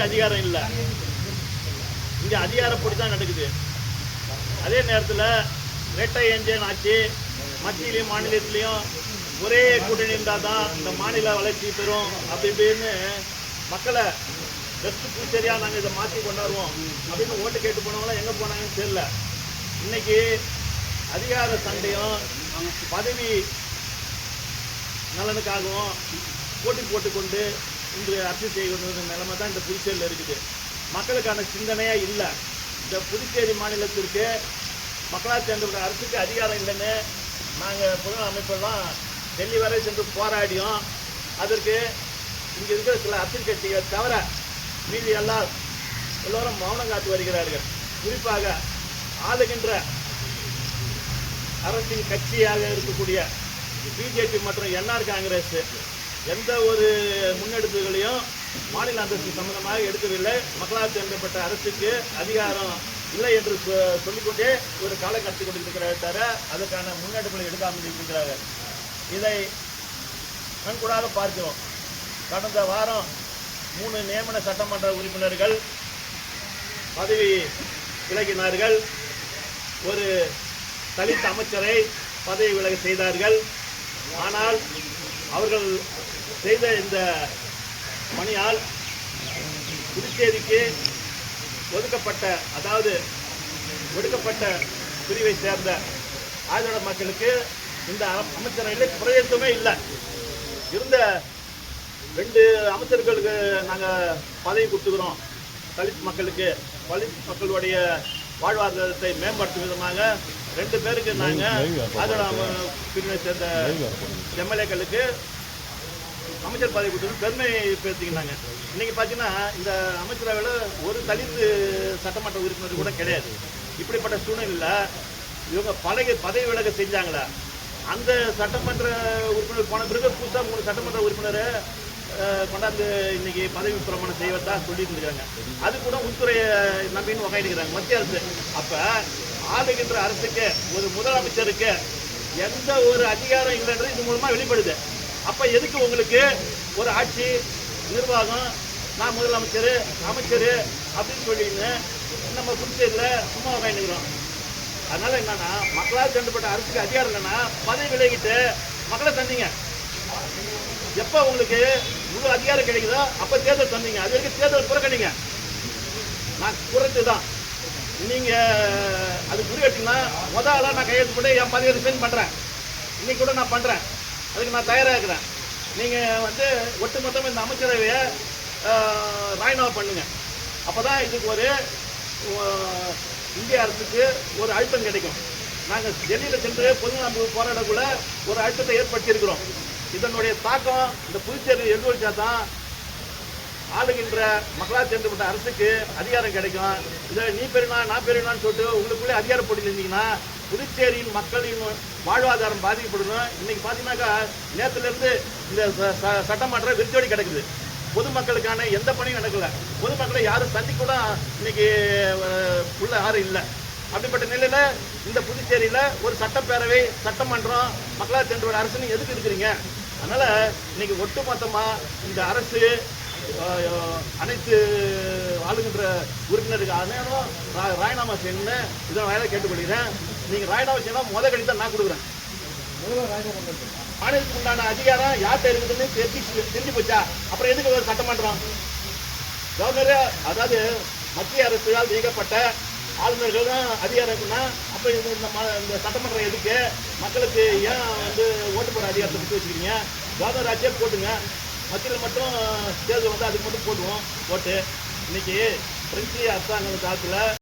அதிகாரம் இல்லை. இங்கே அதிகாரப்படி தான் நடக்குது. அதே நேரத்தில் இரட்டை என்ஜின் ஆட்சி மத்தியிலையும் மாநிலத்திலையும் ஒரே கூட்டணி இருந்தால் தான் இந்த மாநில வளர்ச்சி பெறும் அப்படி இப்படின்னு மக்களை பெஸ்ட் ஃபியூச்சரியாக நாங்கள் இதை மாற்றி கொண்டாடுவோம் அப்படின்னு ஓட்டு கேட்டு போனவங்களாம் எங்கே போனாங்கன்னு தெரியல. இன்னைக்கு அதிகார சண்டையும் பதவி நலனுக்காகவும் போட்டி போட்டுக்கொண்டு இன்று அரசியல் செய்ய நிலைமை தான் இந்த புதுச்சேரியில் இருக்குது. மக்களுக்கான சிந்தனையாக இல்லை. இந்த புதுச்சேரி மாநிலத்திற்கு மக்களால் தேர்ந்தெடுக்கிற அரசுக்கு அதிகாரம் இல்லைன்னு நாங்கள் பொது அமைப்பெல்லாம் டெல்லி வரை சென்று போராடியும் அதற்கு இங்கே இருக்கிற சில அரசியல் கட்சிகள் தவிர மீதி எல்லோரும் மௌனம் காத்து வருகிறார்கள். குறிப்பாக ஆளுகின்ற அரசின் கட்சியாக இருக்கக்கூடிய பிஜேபி மற்றும் என்ஆர் காங்கிரஸ் எந்த ஒரு முன்னெடுப்புகளையும் மாநில அந்தஸ்து சம்பந்தமாக எடுக்கவில்லை. மக்களால் தேர்ந்தெடுக்கப்பட்ட அரசுக்கு அதிகாரம் இல்லை என்று சொல்லிக்கொண்டே ஒரு காலம் கடத்தி கொண்டிருக்கிறார்கள் தவிர அதற்கான முன்னெடுப்புகளை எடுக்காமல் இருக்கிறார்கள். இதை கண்கூடாக பார்க்கிறோம். கடந்த வாரம் 3 நியமன சட்டமன்ற உறுப்பினர்கள் பதவி விலகினார்கள். ஒரு தலித் அமைச்சரை பதவி விலக செய்தார்கள். ஆனால் அவர்கள் செய்த இந்த பணியால் புதுச்சேரிக்கு ஒதுக்கப்பட்ட பிரிவை சேர்ந்த ஆதிவாட மக்களுக்கு இந்த அமைச்சரவையில் பிரயோஜனமே இல்லை. இருந்த 2 அமைச்சர்களுக்கு நாங்கள் பதவி கொடுத்துக்கிறோம். தலித் மக்களுடைய வாழ்வாதாரத்தை மேம்படுத்தும் விதமாக 2 பேருக்கு நாங்கள் ஆதிவாட பிரிவை சேர்ந்த எம்எல்ஏக்களுக்கு அமைச்சர் பதவி கொடுத்து பெருமை பேசிக்கிட்டாங்க. இன்னைக்கு பார்த்தீங்கன்னா இந்த அமைச்சரவையில் ஒரு தலித் சட்டமன்ற உறுப்பினர் கூட கிடையாது. இப்படிப்பட்ட சூழ்நிலையில் இவங்க பதவி விலக செஞ்சாங்களா? அந்த சட்டமன்ற உறுப்பினர் போன பிறகு புதுசாக 3 சட்டமன்ற உறுப்பினரை கொண்டாந்து இன்னைக்கு பதவி பிரமாணம் செய்வதா சொல்லிட்டு இருக்காங்க. அது கூட உள்துறையை நம்பின்னு வகையிடுகிறாங்க மத்திய அரசு. அப்போ ஆளுகின்ற அரசுக்கு ஒரு முதலமைச்சருக்கு எந்த ஒரு அதிகாரம் இல்லைன்றது இது மூலமாக வெளிப்படுது. அப்போ எதுக்கு உங்களுக்கு ஒரு ஆட்சி நிர்வாகம், நான் முதலமைச்சர் அமைச்சர் அப்படின்னு சொல்லின்னு நம்ம புதுச்சேரியில் சும்மா வாங்கிக்கிறோம். அதனால என்னன்னா மக்களால் தேர்ந்தெடுக்கப்பட்ட அரசுக்கு அதிகாரம் இல்லைன்னா பதவி விலகிட்டு மக்களை தந்தீங்க. எப்போ உங்களுக்கு முழு அதிகாரம் கிடைக்குதோ அப்போ தேர்தல் தந்தீங்க. அது வரைக்கும் தேர்தல் புறக்கணிங்க. நான் குறைத்து தான் நீங்கள் அது புரியட்டிங்கன்னா முதல்ல நான் கையெழுத்து போட்டு என் பதவியை ரிசைன் பண்ணுறேன். இன்னைக்கு கூட நான் பண்ணுறேன். அதுக்கு நான் தயாராக இருக்கிறேன். நீங்கள் ஒட்டுமொத்தமாக இந்த அமைச்சரவையை ராஜினாமா பண்ணுங்க. அப்போ தான் இதுக்கு ஒரு இந்திய அரசுக்கு ஒரு அழுத்தம் கிடைக்கும். நாங்கள் டெல்லியில் சென்று பொதுநலம்பு போராடக்குள்ள ஒரு அழுத்தத்தை ஏற்படுத்தியிருக்கிறோம். இதனுடைய தாக்கம் இந்த புதுச்சேரி எதிர்வச்சா தான் ஆளுகின்ற மக்களால் தேர்ந்தெடுக்கப்பட்ட அரசுக்கு அதிகாரம் கிடைக்கும். இதை நீ பெருனா நான் பெருனான்னு சொல்லிட்டு உங்களுக்குள்ளே அதிகாரம் போட்டியில் இருந்தீங்கன்னா புதுச்சேரியின் மக்களின் வாழ்வாதாரம் பாதிக்கப்படணும். இன்னைக்கு பார்த்தீங்கன்னாக்கா நேற்றுலேருந்து இந்த சட்டமன்றம் விரிச்சோடி கிடக்குது. பொதுமக்களுக்கான எந்த பணியும் நடக்கல. பொதுமக்களை யாரும் சந்திக்கூட இன்னைக்கு உள்ள யாரும் இல்லை. அப்படிப்பட்ட நிலையில் இந்த புதுச்சேரியில் ஒரு சட்டப்பேரவை சட்டமன்றம் மக்களால் தேர்ந்தெடுக்கப்பட்ட அரசுன்னு எதுக்கு இருக்கிறீங்க? அதனால் இன்னைக்கு ஒட்டுமொத்தமாக இந்த அரசு அனைத்து ஆளுகின்ற உறுப்பினருக்கு அனைவரும் ராஜினாமா செய்யணும்னு இதை வேலை கேட்டுக்கொள்கிறேன். நீங்கள் ராஜினாமா செய்யணும் முதல் கடிதம் நான் கொடுக்குறேன். மாநிலத்துக்கு உண்டான அதிகாரம் யார்கிட்ட இருக்குதுன்னு தெரிஞ்சு போச்சா? அப்புறம் எதுக்கு ஒரு சட்டமன்றம்? கவர்னர் அதாவது மத்திய அரசால் நியமிக்கப்பட்ட ஆளுநர்கள் தான் அதிகாரம் இருக்குன்னா அப்போ இந்த சட்டமன்றம் எதுக்கு? மக்களுக்கு ஏன் ஓட்டு போட அதிகாரத்தை விட்டு வச்சுக்கிறீங்க? கவர்னர் ஆட்சியே போட்டுங்க. மத்தியில் மட்டும் தேர்தல் அதுக்கு மட்டும் போடுவோம் ஓட்டு. இன்னைக்கு பிரெஞ்சு அரசாங்க காலத்தில்